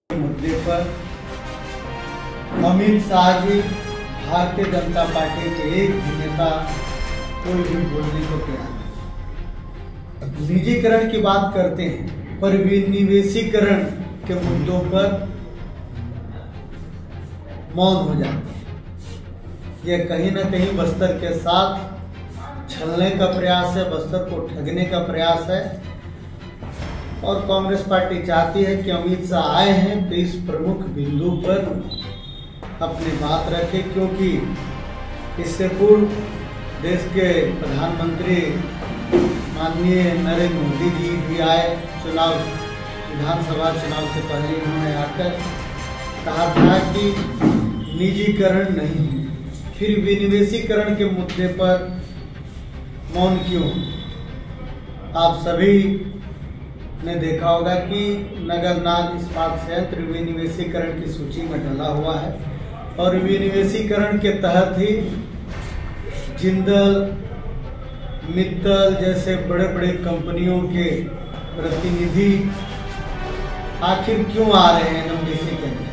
मुद्दे पर अमित शाह जी भारतीय जनता पार्टी के एक भी नेता कोई भी बोलने को तैयार नहीं। निजीकरण की बात करते हैं पर विनिवेशीकरण के मुद्दों पर मौन हो जाते हैं। यह कहीं ना कहीं बस्तर के साथ छलने का प्रयास है, बस्तर को ठगने का प्रयास है। और कांग्रेस पार्टी चाहती है कि अमित शाह आए हैं तो इस प्रमुख बिंदु पर अपनी बात रखें, क्योंकि इससे पूर्व देश के प्रधानमंत्री माननीय नरेंद्र मोदी जी भी आए। विधानसभा चुनाव से पहले उन्होंने आकर कहा था कि निजीकरण नहीं, फिर विनिवेशीकरण के मुद्दे पर मौन क्यों? आप सभी ने देखा होगा कि नगरनार इस्पात संयंत्र विनिवेशीकरण की सूची में डला हुआ है और विनिवेशीकरण के तहत ही जिंदल, मित्तल जैसे बड़े बड़े कंपनियों के प्रतिनिधि आखिर क्यों आ रहे हैं एनएमडीसी के अंदर?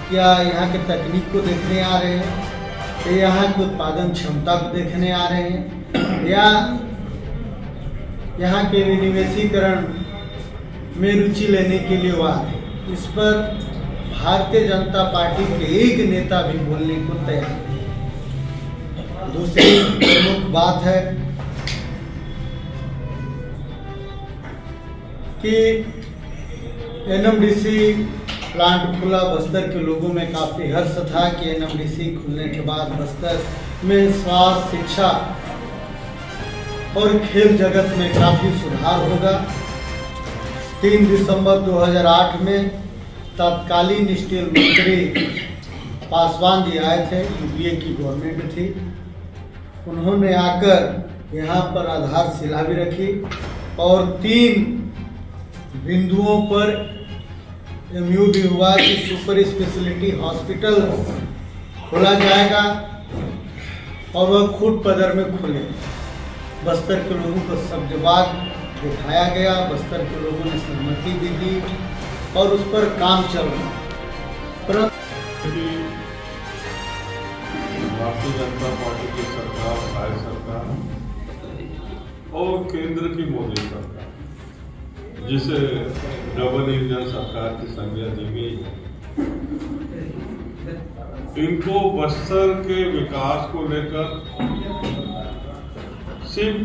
क्या यहाँ के तकनीक को देखने आ रहे हैं, या यहाँ की उत्पादन क्षमता को देखने आ रहे हैं, या यहाँ के विनिवेशीकरण में रुचि लेने के लिए वो आ रहे हैं? इस पर भारतीय जनता पार्टी के एक नेता भी बोलने को तैयार नहीं। दूसरी प्रमुख बात है कि एनएमडीसी प्लांट खुला। बस्तर के लोगों में काफी हर्ष था कि एनएमडीसी खुलने के बाद बस्तर में स्वास्थ्य, शिक्षा और खेल जगत में काफी सुधार होगा। 3 दिसंबर 2008 में तत्कालीन स्टील मंत्री पासवान जी आए थे, यूपीए की गवर्नमेंट थी। उन्होंने आकर यहाँ पर आधारशिला भी रखी और 3 बिंदुओं पर एमयू भी हुआ कि सुपर स्पेशलिटी हॉस्पिटल खोला जाएगा और वह खुद पदर में खुले। बस्तर के लोगों को सब्जबाग दिखाया गया, बस्तर के लोगों ने सहमति भी दी और उस पर काम चल रहा। भारतीय जनता पार्टी की सरकार, राज्य सरकार और केंद्र की मोदी सरकार, जिसे डबल इंजन सरकार की संज्ञा दी गई है, इनको बस्तर के विकास को लेकर सिर्फ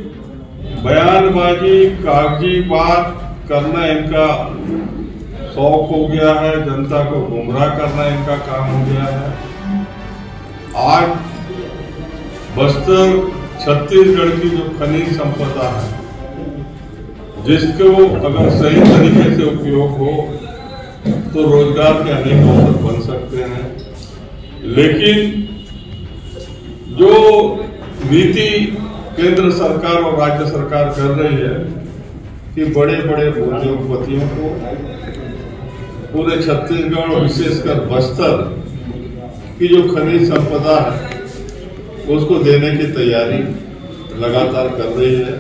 बयानबाजी, कागजी बात करना इनका शौक हो गया है। जनता को गुमराह करना इनका काम हो गया है। आज बस्तर छत्तीसगढ़ की जो खनिज संपदा है, जिसको अगर सही तरीके से उपयोग हो तो रोजगार के अनेक अवसर बन सकते हैं। लेकिन जो नीति केंद्र सरकार और राज्य सरकार कर रही है कि बड़े बड़े उद्योगपतियों को पूरे छत्तीसगढ़ और विशेषकर बस्तर की जो खनिज संपदा है उसको देने की तैयारी लगातार कर रही है।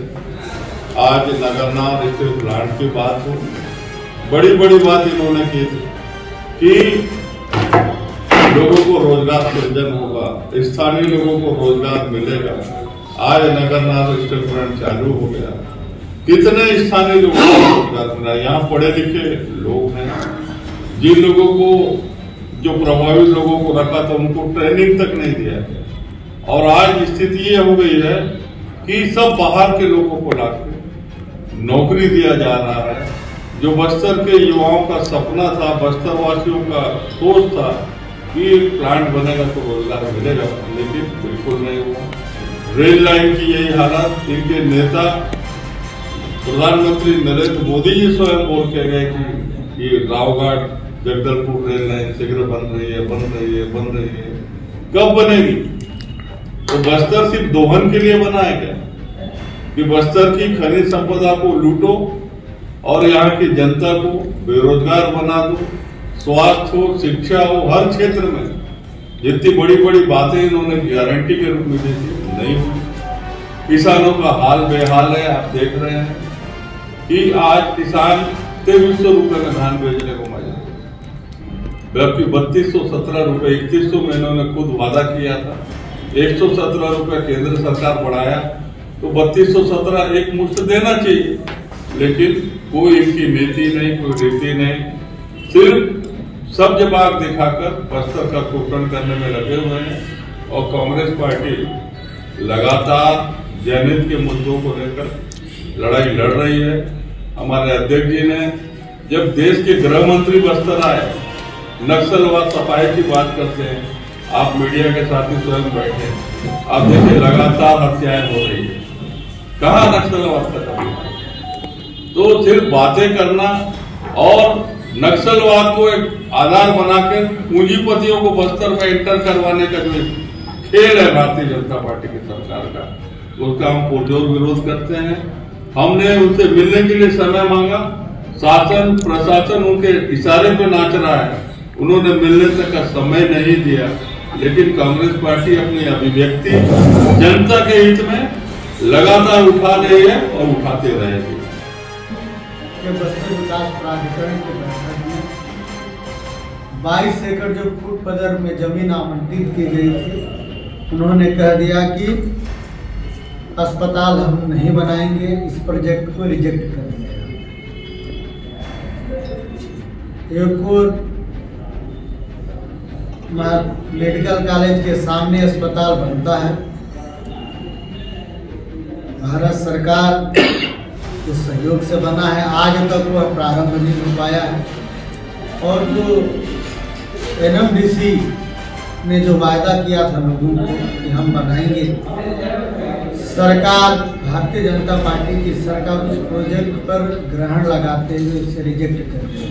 आज नगरनार स्टील प्लांट की बात हो, बड़ी बड़ी बात इन्होंने की थी कि लोगों को रोजगार सृजन होगा, स्थानीय लोगों को रोजगार मिलेगा। आज नगरनार स्टील प्लांट चालू हो गया, कितने स्थानीय लोगों को रोजगार मिला। यहाँ पढ़े लिखे लोग हैं, जिन लोगों को, जो प्रभावित लोगों को रखा था उनको ट्रेनिंग तक नहीं दिया गया। और आज स्थिति ये हो गई है कि सब बाहर के लोगों को लाकर नौकरी दिया जा रहा है। जो बस्तर के युवाओं का सपना था, बस्तर वासियों का सोच था कि प्लांट बनेगा तो रोजगार मिलेगा, लेकिन बिल्कुल नहीं हुआ। रेल लाइन की यही हालत, इनके नेता प्रधानमंत्री नरेंद्र मोदी जी स्वयं बोल के गए कि ये रावघाट जगदलपुर रेल लाइन शीघ्र बन रही है, बन रही है, बन रही है। कब बनेगी? तो बस्तर सिर्फ दोहन के लिए बना है क्या? कि बस्तर की खनिज संपदा को लूटो और यहाँ की जनता को बेरोजगार बना दो, स्वास्थ्य हो, शिक्षा हो, हर क्षेत्र में जितनी बड़ी बड़ी बातें इन्होंने गारंटी के रूप में दी थी, नहीं हुई। किसानों का हाल बेहाल है। आप देख रहे हैं कि आज किसान 2300 रुपए में धान बेचने को मजबूर। जबकि 3217 रुपये 3100 में इन्होंने खुद वादा किया था। 117 रुपये केंद्र सरकार बढ़ाया, तो 3217 एक मुश्त देना चाहिए, लेकिन कोई इनकी नीति नहीं, कोई रीति नहीं, सिर्फ सब्ज बाग दिखाकर बस्तर का शोषण करने में लगे हुए हैं। और कांग्रेस पार्टी लगातार जनहित के मुद्दों को लेकर लड़ाई लड़ रही है। हमारे अध्यक्ष जी ने जब देश के गृह मंत्री बस्तर आए, नक्सलवाद सफाई की बात करते हैं, आप मीडिया के साथी स्वयं बैठे, आप देखिए लगातार हत्याएं हो रही है, कहाँ नक्सलवाद खत्म? तो सिर्फ बातें करना और नक्सलवाद को एक आधार बनाकर पूंजीपतियों को बस्तर में एंटर करवाने का जो खेल है भारतीय जनता पार्टी की सरकार का, उसका हम पुरजोर विरोध करते हैं। हमने उनसे मिलने के लिए समय मांगा, शासन प्रशासन उनके इशारे पे नाच रहा है, उन्होंने मिलने तक का समय नहीं दिया। लेकिन कांग्रेस पार्टी अपनी अभिव्यक्ति जनता के हित में लगातार उठा रही है और उठाते रहेगी। बस्तर विकास प्राधिकरण की बैठक में 22 एकड़ जो फुट पदर में जमीन आवंटित की गई थी, उन्होंने कह दिया कि अस्पताल हम नहीं बनाएंगे, इस प्रोजेक्ट को रिजेक्ट कर दिया। एक और मेडिकल कॉलेज के सामने अस्पताल बनता है, भारत सरकार के सहयोग से बना है, आज तक वह प्रारंभ नहीं हो पाया है। और जो NMDC ने जो वायदा किया था लोगों को कि हम बनाएंगे, सरकार भारतीय जनता पार्टी की सरकार उस प्रोजेक्ट पर ग्रहण लगाते हुए उसे रिजेक्ट कर दी।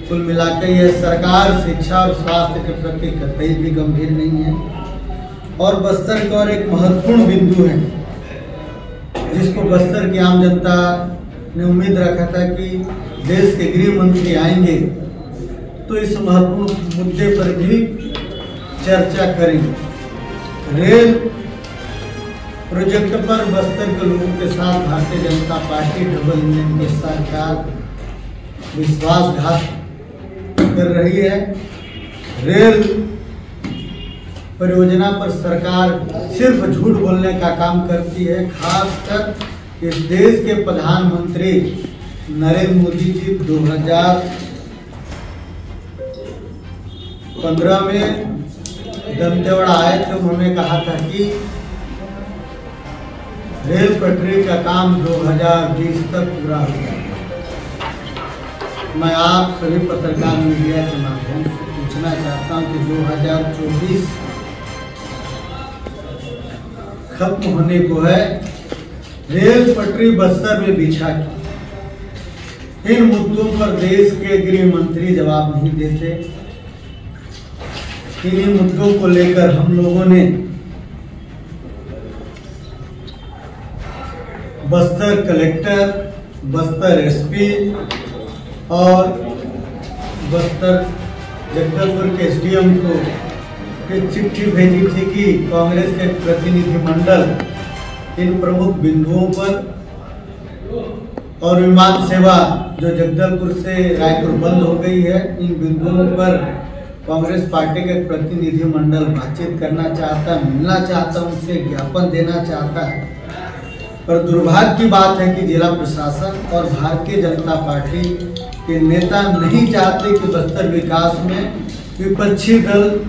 कुल मिलाकर यह सरकार शिक्षा और स्वास्थ्य के प्रति कतई भी गंभीर नहीं है। और बस्तर का और एक महत्वपूर्ण बिंदु है जिसको बस्तर की आम जनता ने उम्मीद रखा था कि देश के गृह मंत्री आएंगे तो इस महत्वपूर्ण मुद्दे पर भी चर्चा करेंगे। रेल प्रोजेक्ट पर बस्तर के लोगों के साथ Bharatiya Janata party double engine की सरकार विश्वासघात कर रही है। रेल परियोजना पर सरकार सिर्फ झूठ बोलने का काम करती है। खासकर इस देश के प्रधानमंत्री नरेंद्र मोदी जी 2015 में दंतेवाड़ा आए थे, उन्होंने कहा था कि रेल पटरी का काम 2020 तक पूरा हो जाएगा। मैं आप सभी पत्रकार मीडिया के माध्यम से पूछना चाहता हूं कि 2024 खत्म होने को है, रेल पटरी बस्तर में बिछा के इन मुद्दों पर देश के गृह मंत्री जवाब नहीं देते। इन्हीं मुद्दों को लेकर हम लोगों ने बस्तर कलेक्टर, बस्तर SP और बस्तर जगदलपुर के SDM को एक चिट्ठी भेजी थी कि कांग्रेस के प्रतिनिधिमंडल इन प्रमुख बिंदुओं पर और विमान सेवा जो जगदलपुर से रायपुर बंद हो गई है, इन बिंदुओं पर कांग्रेस पार्टी के प्रतिनिधिमंडल बातचीत करना चाहता है, मिलना चाहता है, उनसे ज्ञापन देना चाहता है। पर दुर्भाग्य की बात है कि जिला प्रशासन और भारतीय जनता पार्टी के नेता नहीं चाहते कि बस्तर विकास में विपक्षी दल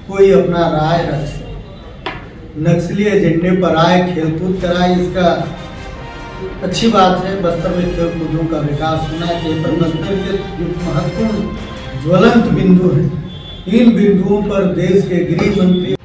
कोई अपना राय रख सके, नक्सली एजेंडे पर आए, खेलकूद कराए। इसका अच्छी बात है, बस्तर में खेल कूदों का विकास होना चाहिए, पर बस्तर के जो महत्वपूर्ण ज्वलंत बिंदु हैं, इन बिंदुओं पर देश के गृह मंत्री